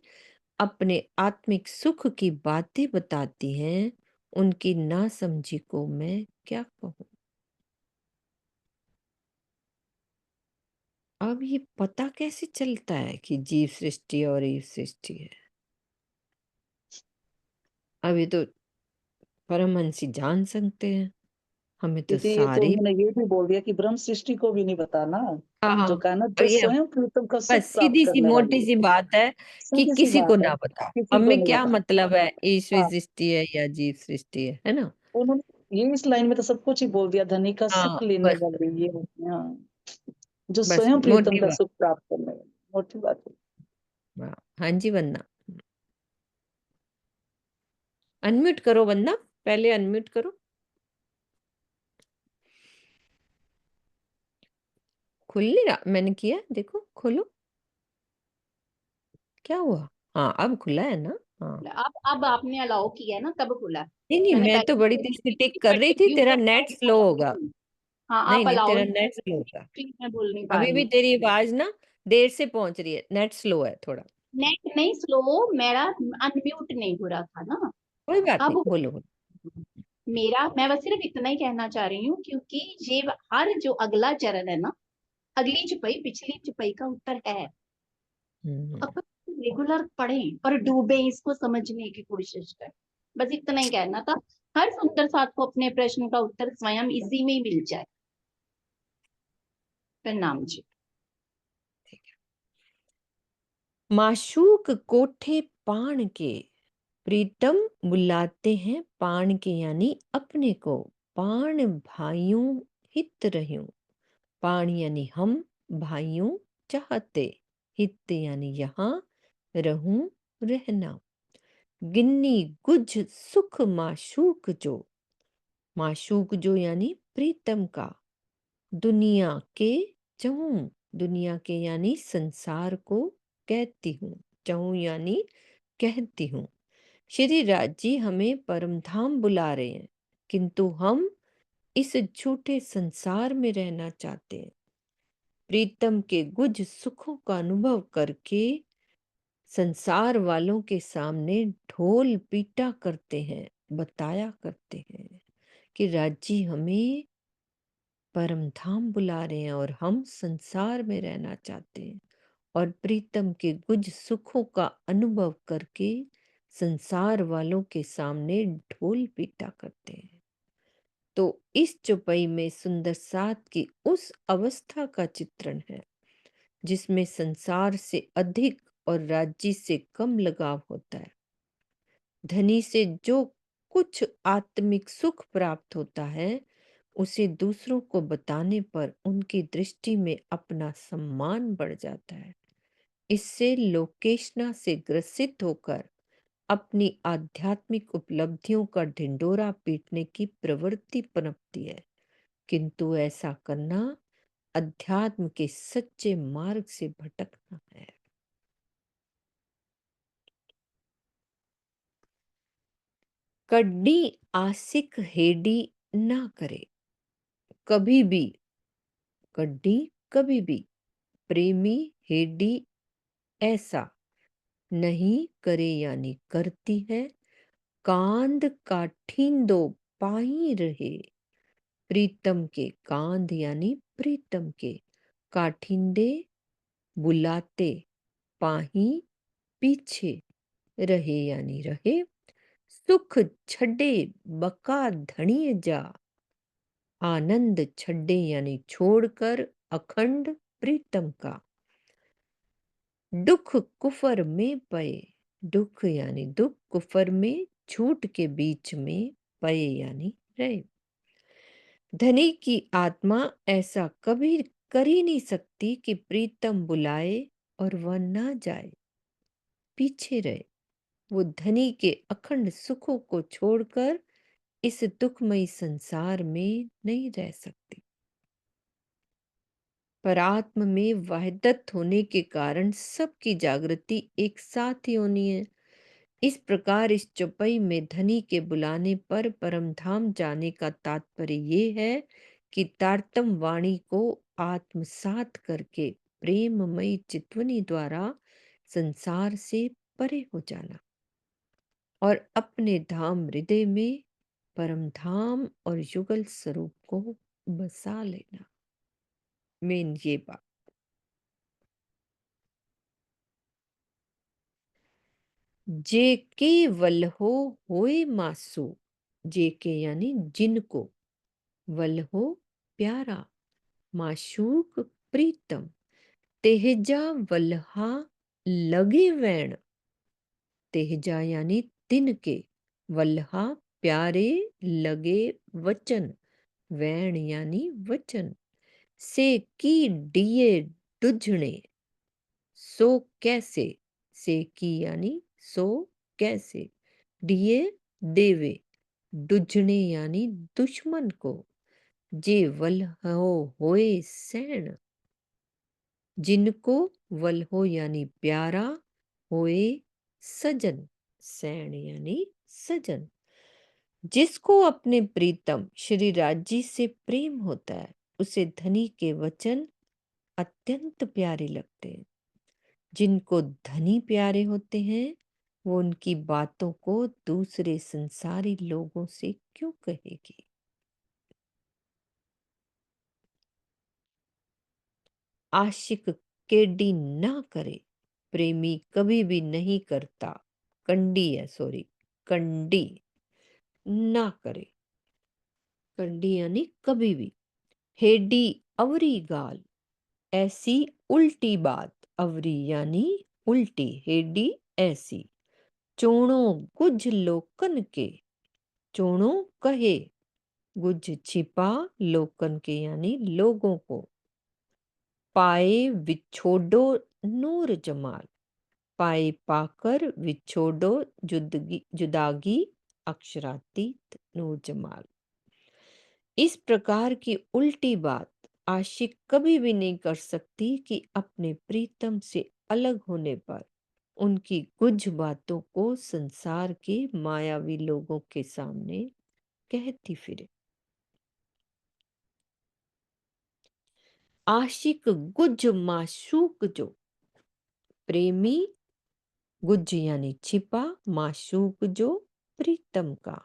अपने आत्मिक सुख की बातें बताती हैं, उनकी नासमझी को मैं क्या कहूं। अब ये पता कैसे चलता है कि जीव सृष्टि और ईव सृष्टि है? अभी तो परमहंसी जान सकते हैं, हमें तो क्योंकि ये तो सारे उन्होंने ये भी बोल दिया कि ब्रह्म सृष्टि को भी नहीं पता ना, हाँ जो कहा ना और जो ये स्वयं प्रीतम का सुख बस प्राप्त सीधी सी करने वाली मोटी है। सी बात है कि सीधी सी किसी को बात है, ना पता, किसी को हमें नहीं क्या पता। मतलब है ईश्वर हाँ, सृष्टि है या जीव सृष्टि है ना। उन्होंने ये इस लाइन में तो सब कुछ ही बोल दिया, धनी का हाँ सुख लेने बस वाली ये होती है, हाँ, जो बस स्वयं प्रीतम मोटी का बात। सुख प्राप्त करने वाली, मोटी बात है। हाँ हाँ जी वंदना, अनम्यूट करो वंदना, पहले अनम्यूट करो। खुल नहीं रहा, मैंने किया देखो, खोलो, क्या हुआ? हाँ अब खुला है ना। हाँ अब आपने अलाउ किया है ना, तब खुला। नहीं नहीं, मैंने मैं तो बड़ी पहले तेज से टिक कर रही थी, कंटिन्यू तेरा कर नेट स्लो होगा। हाँ, नहीं आप नहीं, अलाउ तेरा नेट स्लो होगा, मैं बोल नहीं पा अभी रही भी हूँ। तेरी आवाज ना देर से पहुंच रही है, नेट स्लो है थोड़ा। नेट नहीं स्लो, मेरा अनम्यूट नहीं हो रहा था ना। कोई बात नहीं, अब बोलो बोलो। मेरा, मैं बस सिर्फ इतना ही कहना चाह रही हूँ, क्योंकि ये हर जो अगला चरण है ना, अगली चुपई पिछली चुपई का उत्तर है। हम्म, अपन रेगुलर पढ़ें और डूबे इसको समझने की कोशिश करें, बस इतना ही कहना था। हर सुंदर साथ को अपने प्रश्न का उत्तर स्वयं इसी में ही मिल जाए। प्रणाम जी। माशूक कोठे पाण के, प्रीतम बुलाते हैं पाण के यानी अपने को। पाण भाइयों हित रह्यूं, पाण यानी हम, भाइयों चाहते, हित यानी यहाँ, रहूं रहना। गिन्नी गुज सुख माशूक जो, माशूक जो यानी प्रीतम का। दुनिया के चहूं, दुनिया के यानी संसार को कहती हूँ, चहूं यानी कहती हूँ। श्री राज जी हमें परमधाम बुला रहे हैं, किंतु हम इस झूठे संसार में रहना चाहते हैं। प्रीतम के गुज सुखों का अनुभव करके संसार वालों के सामने ढोल पीटा करते हैं, बताया करते हैं कि राजी हमें परमधाम बुला रहे हैं और हम संसार में रहना चाहते हैं, और प्रीतम के गुज सुखों का अनुभव करके संसार वालों के सामने ढोल पीटा करते हैं। तो इस चौपाई में सुंदर साथ की उस अवस्था का चित्रण है जिसमें संसार से अधिक और राज्य से कम लगाव होता है। धनी से जो कुछ आत्मिक सुख प्राप्त होता है उसे दूसरों को बताने पर उनकी दृष्टि में अपना सम्मान बढ़ जाता है। इससे लोकेशना से ग्रसित होकर अपनी आध्यात्मिक उपलब्धियों का ढिंडोरा पीटने की प्रवृत्ति पनपती है, किंतु ऐसा करना अध्यात्म के सच्चे मार्ग से भटकना है। कड्डी आसिक हेडी ना करे, कभी भी कड्डी, कभी भी प्रेमी हेडी ऐसा नहीं करे यानी करती है। कांद काठिंदो पाई रहे, प्रीतम के, कांद यानी प्रीतम के, काठिंदे बुलाते, पाही पीछे, रहे यानी रहे। सुख छड़े बका धणिय जा, आनंद छड्डे यानी छोड़कर अखंड प्रीतम का। दुख कुफर में पए, दुख यानी दुख, कुफर में झूठ के बीच में, पए यानी रहे। धनी की आत्मा ऐसा कभी कर ही नहीं सकती कि प्रीतम बुलाए और वह ना जाए, पीछे रहे। वो धनी के अखंड सुखों को छोड़कर इस दुखमयी संसार में नहीं रह सकती। पर आत्म में वहदत होने के कारण सबकी जागृति एक साथ ही होनी है। इस प्रकार इस चौपाई में धनी के बुलाने पर परमधाम जाने का तात्पर्य ये है कि तारतम वाणी को आत्मसात करके प्रेममयी चितवनी द्वारा संसार से परे हो जाना और अपने धाम हृदय में परमधाम और युगल स्वरूप को बसा लेना। मेन ये बात। जे केवल हो होए मासू, जे के यानी जिनको, वल्हो प्यारा, माशूक प्रीतम, तेहजा वल्हा लगे वैण, तेहजा यानी तिनके, वल्हा प्यारे लगे वचन, वैण यानी वचन, से की डिये दुझणे, सो कैसे, से की यानी सो कैसे, डिये देवे, दुझणे यानी दुश्मन को, जे वल्हो होए सैण, जिनको, वल्हो यानी प्यारा, होए सजन, सैण यानी सजन, जिसको अपने प्रीतम श्री राजी से प्रेम होता है, उसे धनी के वचन अत्यंत प्यारे लगते हैं। जिनको धनी प्यारे होते हैं, वो उनकी बातों को दूसरे संसारी लोगों से क्यों कहेगी। आशिक केडी ना करे, प्रेमी कभी भी नहीं करता, कंडी है सॉरी, कंडी ना करे, कंडी यानी कभी भी, हेडी अवरी गाल, ऐसी उल्टी बात, अवरी यानी उल्टी, हेडी ऐसी, चोणो गुज लोकन के, चोणो कहे, गुज छिपा, लोकन के यानी लोगों को, पाए विछोडो नूर जमाल, पाए पाकर विछोडो जुदागी अक्षरातीत नूर जमाल। इस प्रकार की उल्टी बात आशिक कभी भी नहीं कर सकती कि अपने प्रीतम से अलग होने पर उनकी कुछ बातों को संसार के मायावी लोगों के सामने कहती फिरे। आशिक गुज माशूक जो, प्रेमी, गुज यानी छिपा, माशूक जो प्रीतम का,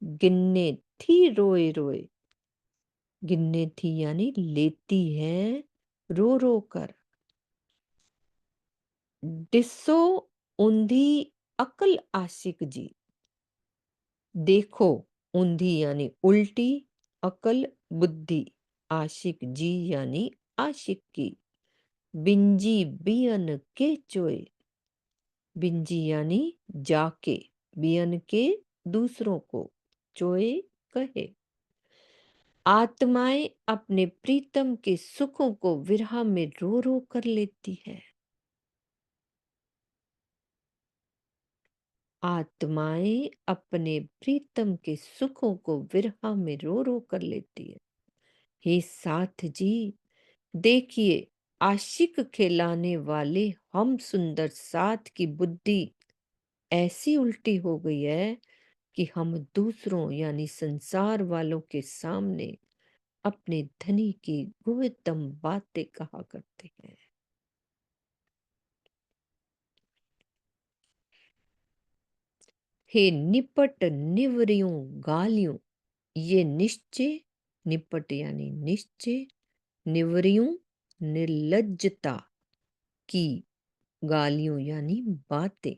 गिन्ने थी रोए रोए, गिन्ने थी यानी लेती है रो रो कर, डिसो ऊंधी अकल आशिक जी, देखो ऊंधी यानी उल्टी, अकल बुद्धि, आशिक जी यानी आशिक की, बिंजी बियन के चोए, बिंजी यानी जाके, बियन के दूसरों को, चोए कहे, आत्माएं अपने प्रीतम के सुखों को विरह में रो रो कर लेती है। आत्माएं अपने प्रीतम के सुखों को विरह में रो रो कर लेती है। हे साथ जी, देखिए आशिक खिलाने वाले हम सुंदर साथ की बुद्धि ऐसी उल्टी हो गई है कि हम दूसरों यानी संसार वालों के सामने अपने धनी की गुहतम बातें कहा करते हैं। हे निपट निवरियों गालियों, ये निश्चय, निपट यानी निश्चय, निवरियों निर्लज्जता की, गालियों यानी बातें,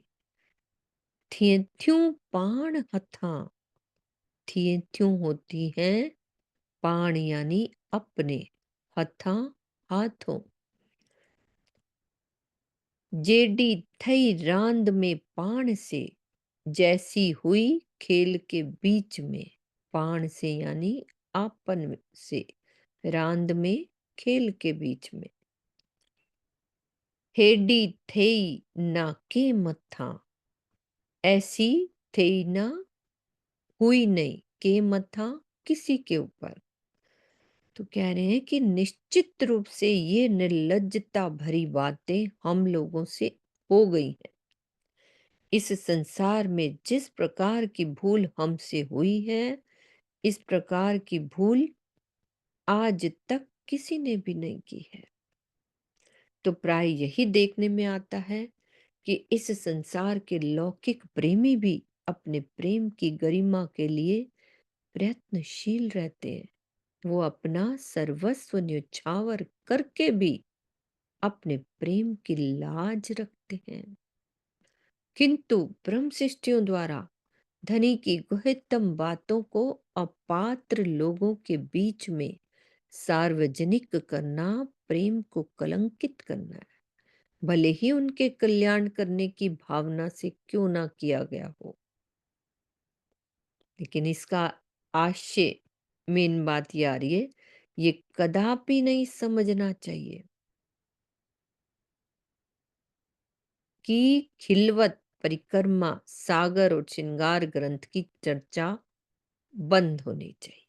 थियथ्यूं पाण हथां, थियथ्यूं होती हैं पाण यानी अपने, हथां हाथों, जेडी थई रांद में पाण से, जैसी हुई खेल के बीच में, पाण से यानी आपन से, रांद में खेल के बीच में, हेडी थेई ना के मथा, ऐसी थेई ना हुई नहीं, के मथा किसी के ऊपर। तो कह रहे हैं कि निश्चित रूप से ये निर्लज्जता भरी बातें हम लोगों से हो गई हैं। इस संसार में जिस प्रकार की भूल हमसे हुई है, इस प्रकार की भूल आज तक किसी ने भी नहीं की है। तो प्राय यही देखने में आता है कि इस संसार के लौकिक प्रेमी भी अपने प्रेम की गरिमा के लिए प्रयत्नशील रहते हैं। वो अपना सर्वस्व न्यौछावर करके भी अपने प्रेम की लाज रखते हैं। किंतु ब्रह्म शिष्टियों द्वारा धनी की गुह्यतम बातों को अपात्र लोगों के बीच में सार्वजनिक करना प्रेम को कलंकित करना है, भले ही उनके कल्याण करने की भावना से क्यों ना किया गया हो। लेकिन इसका आशय, मेन बात ये आ रही है, ये कदापि नहीं समझना चाहिए कि खिलवत, परिक्रमा, सागर और श्रृंगार ग्रंथ की चर्चा बंद होनी चाहिए।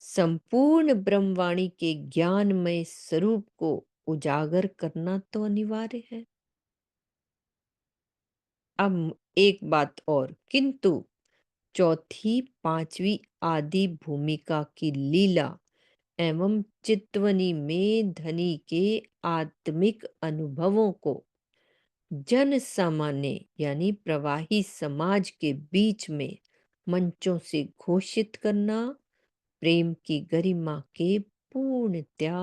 संपूर्ण ब्रह्मवाणी के ज्ञानमय स्वरूप को उजागर करना तो अनिवार्य है। अब एक बात और, किंतु चौथी पांचवी आदि भूमिका की लीला एवं चित्तवनी में धनी के आत्मिक अनुभवों को जन सामान्य यानी प्रवाही समाज के बीच में मंचों से घोषित करना प्रेम की गरिमा के पूर्णतया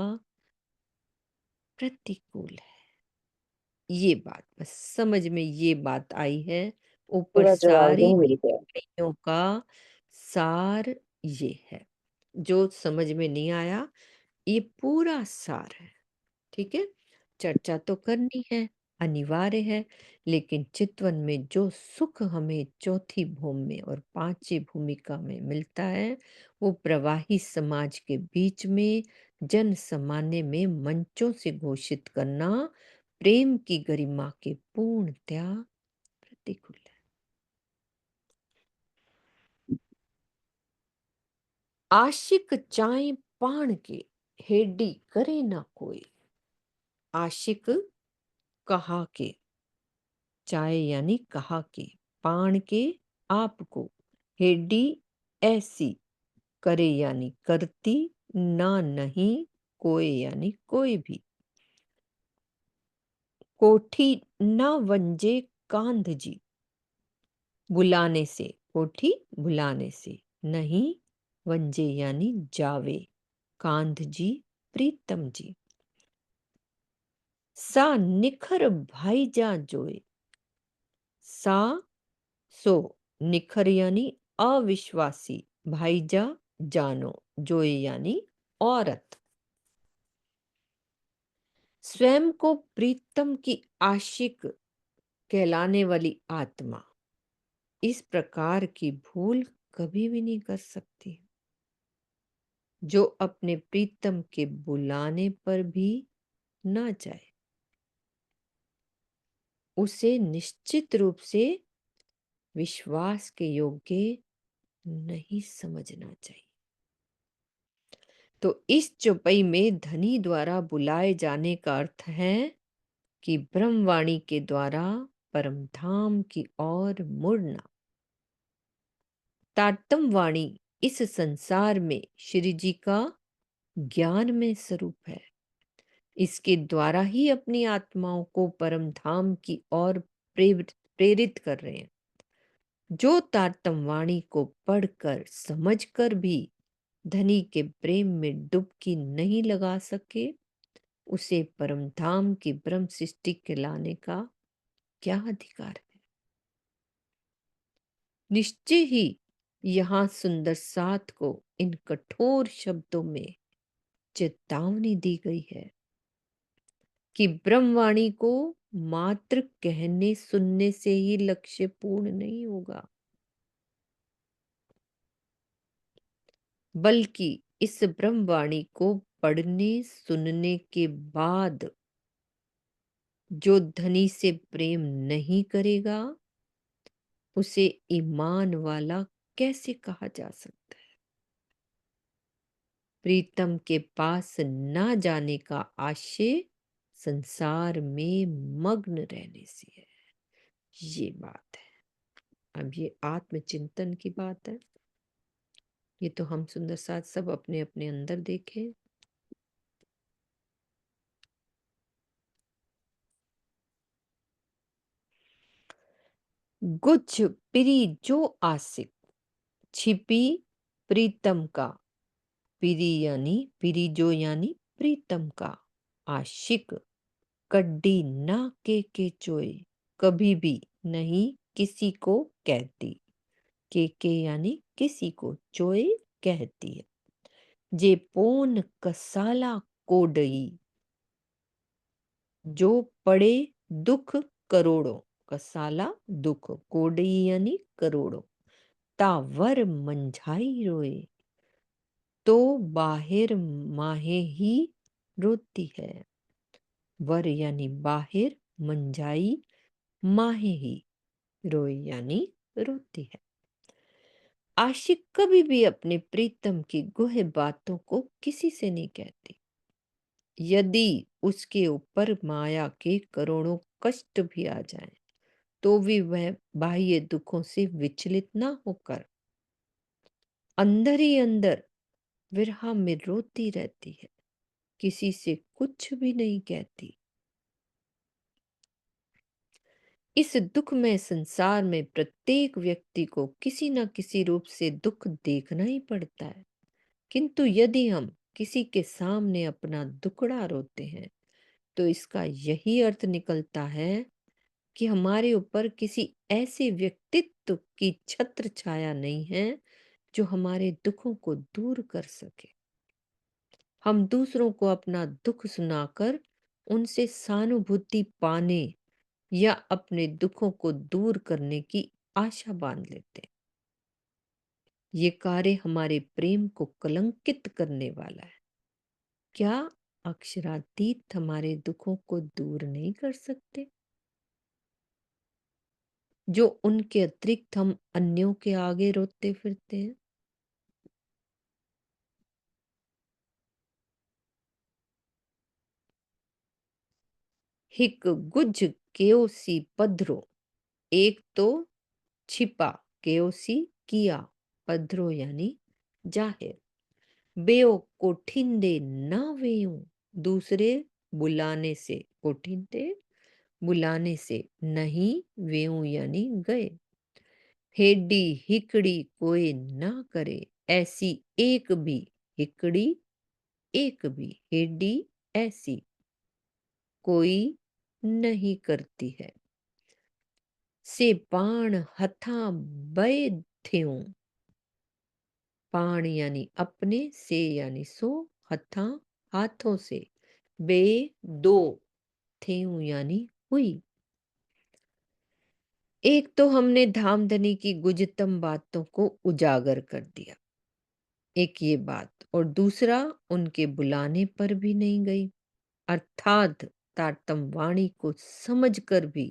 प्रतिकूल है। ये बात बस समझ में ये बात आई है। ऊपर पूरा जवाब सारी दो मेरी तरफ। टिप्पणियों का सार ये है। जो समझ में नहीं आया, ये पूरा सार है। ठीक है, चर्चा तो करनी है, अनिवार्य है, लेकिन चितवन में जो सुख हमें चौथी भूमि में और पांचवी भूमिका में मिलता है, वो प्रवाही समाज के बीच में जन सामान्य में मंचों से घोषित करना प्रेम की गरिमा के पूर्णतया प्रतिकूल है। आशिक चाय पान के हेडी करे ना कोई। आशिक कहा के, चाय यानी कहा के, पान के आपको, हेडी ऐसी, करे यानी करती, ना नहीं, कोई यानी कोई भी। कोठी ना वंजे कांध जी, बुलाने से, कोठी बुलाने से, नहीं वंजे यानी जावे, कांध जी प्रीतम जी। सा निखर भाईजा जोए, सा सो, निखर यानी अविश्वासी, भाईजा जानो, जोए यानी औरत। स्वयं को प्रीतम की आशिक कहलाने वाली आत्मा इस प्रकार की भूल कभी भी नहीं कर सकती, जो अपने प्रीतम के बुलाने पर भी ना जाए। उसे निश्चित रूप से विश्वास के योग्य नहीं समझना चाहिए। तो इस चौपाई में धनी द्वारा बुलाए जाने का अर्थ है कि ब्रह्मवाणी के द्वारा परमधाम की ओर मुड़ना। तारतम वाणी इस संसार में श्री जी का ज्ञान में स्वरूप है। इसके द्वारा ही अपनी आत्माओं को परम धाम की ओर प्रेरित कर रहे हैं। जो तारतम वाणी को पढ़कर समझकर भी धनी के प्रेम में डुबकी नहीं लगा सके, उसे परम धाम की ब्रह्म सृष्टि के लाने का क्या अधिकार है। निश्चय ही यहाँ सुंदर साथ को इन कठोर शब्दों में चेतावनी दी गई है कि ब्रह्मवाणी को मात्र कहने सुनने से ही लक्ष्य पूर्ण नहीं होगा, बल्कि इस ब्रह्मवाणी को पढ़ने सुनने के बाद जो धनी से प्रेम नहीं करेगा, उसे ईमान वाला कैसे कहा जा सकता है। प्रीतम के पास ना जाने का आशय संसार में मग्न रहने से है। ये बात है। अब ये आत्मचिंतन की बात है। ये तो हम सुंदर साथ सब अपने अपने अंदर देखें। गुच्छ पिरी जो आसिक, छिपी प्रीतम का, पिरी यानी पिरी जो यानी प्रीतम का, आशिक कड्डी ना के चोए, कभी भी नहीं किसी को कहती, के यानी किसी को, चोए कहती है। जे पोन कसाला कोडई, जो पड़े दुख करोड़ों, कसाला दुख, कोडई यानी करोड़ों। तावर मंझाई रोए, तो बाहिर माहे ही रोती है। वर यानी बाहिर, मंझाई माहे ही, रोए यानी रोती है। आशिक कभी भी अपने प्रीतम की गुह बातों को किसी से नहीं कहती। यदि उसके ऊपर माया के करोड़ों कष्ट भी आ जाएं, तो भी वह बाह्य दुखों से विचलित ना होकर अंदर ही अंदर विरह में रोती रहती है, किसी से कुछ भी नहीं कहती। इस दुखमय संसार में प्रत्येक व्यक्ति को किसी न किसी रूप से दुख देखना ही पड़ता है, किंतु यदि हम किसी के सामने अपना दुखड़ा रोते हैं, तो इसका यही अर्थ निकलता है कि हमारे ऊपर किसी ऐसे व्यक्तित्व की छत्र छाया नहीं है जो हमारे दुखों को दूर कर सके। हम दूसरों को अपना दुख सुनाकर उनसे सहानुभूति पाने या अपने दुखों को दूर करने की आशा बांध लेते हैं। ये कार्य हमारे प्रेम को कलंकित करने वाला है। क्या अक्षरातीत हमारे दुखों को दूर नहीं कर सकते? जो उनके अतिरिक्त हम अन्यों के आगे रोते फिरते हैं। हिक गुज केओसी पधरो, एक तो छिपा, केओसी किया, पधरो यानी जाहिर। बेओ कोठिंदे ना वेऊ, दूसरे बुलाने से, कोठिंदे बुलाने से नहीं, वेऊ यानी गए। हेडी हिकड़ी कोई ना करे, ऐसी एक भी, हिकड़ी एक भी, हेडी ऐसी कोई नहीं करती है। से पाण हथा बय थ्यूं, पाण यानी अपने, से यानी सो, हथा हाथों से, बे दो, थ्यूं यानी हुई। एक तो हमने धामधनी की गुजतम बातों को उजागर कर दिया, एक ये बात, और दूसरा उनके बुलाने पर भी नहीं गई, अर्थात तारतम वाणी को समझकर भी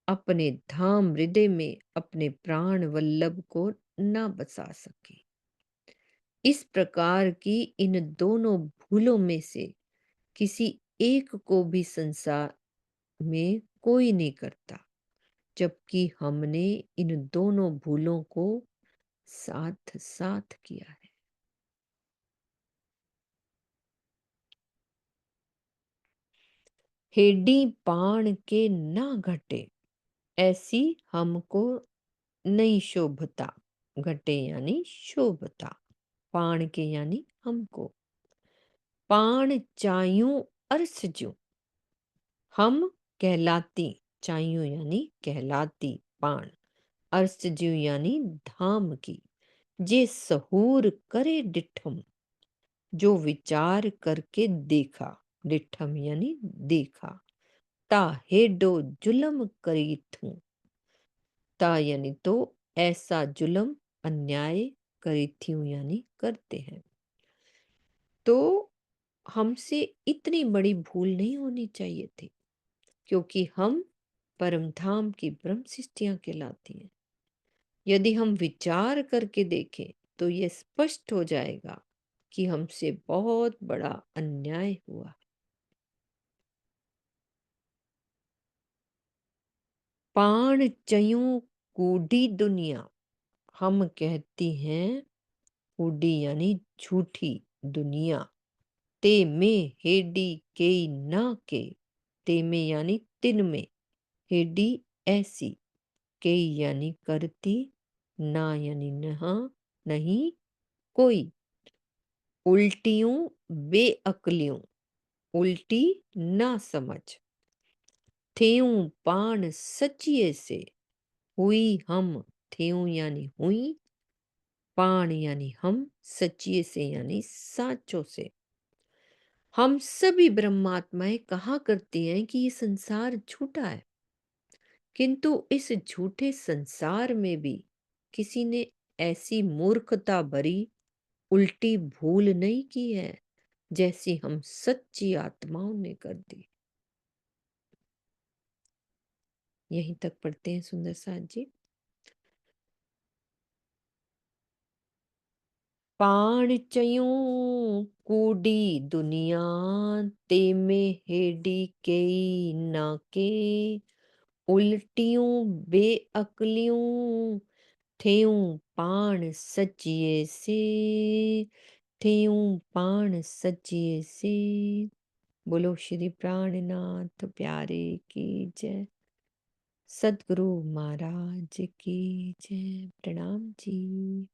अपने धाम हृदय में अपने प्राण वल्लभ को न बसा सकी। इस प्रकार की इन दोनों भूलों में से किसी एक को भी संसार में कोई नहीं करता, जबकि हमने इन दोनों भूलों को साथ साथ किया है। हेडी पाण के ना घटे, ऐसी हमको नहीं शोभता, घटे यानी शोभता, पाण के यानी हमको। पाण चायूं अरसजू, हम कहलाती, चायूं यानी कहलाती, पाण, अरसजू यानी धाम की। जे सहूर करे डिठम, जो विचार करके देखा, डिठम यानी देखा। ता हेडो जुलम करी थू, ता यानी तो ऐसा जुलम, अन्याय, करी थी यानी करते हैं। तो हमसे इतनी बड़ी भूल नहीं होनी चाहिए थी, क्योंकि हम परमधाम की ब्रह्म सृष्टियां कहलाती हैं। यदि हम विचार करके देखें तो यह स्पष्ट हो जाएगा कि हमसे बहुत बड़ा अन्याय हुआ। पाण चयूं कूढ़ी दुनिया, हम कहती हैं कूढ़ी यानी झूठी दुनिया। ते में हेडी के ना के, ते में यानी तिन में, हेडी ऐसी, के यानी करती, ना यानी नहा नहीं कोई। उल्टियों बेअकलियों, उल्टी ना समझ। थेऊं पान सचिए से, हुई हम, थेऊ यानी हुई, पाण यानी हम, सचिए से यानी साचों से। हम सभी ब्रह्मात्माएं कहा करती हैं कि ये संसार झूठा है, किंतु इस झूठे संसार में भी किसी ने ऐसी मूर्खता भरी उल्टी भूल नहीं की है जैसी हम सच्ची आत्माओं ने कर दी। यहीं तक पढ़ते हैं सुंदर साथ जी। पाण चयूं कूड़ी दुनिया, ते में हेडी केई ना के, उल्टियों बेअकलियों, थेऊं पाण सचिए से, थेऊं पाण सचिए से। बोलो श्री प्राणनाथ प्यारे की जय। सदगुरु महाराज की जय। प्रणाम जी।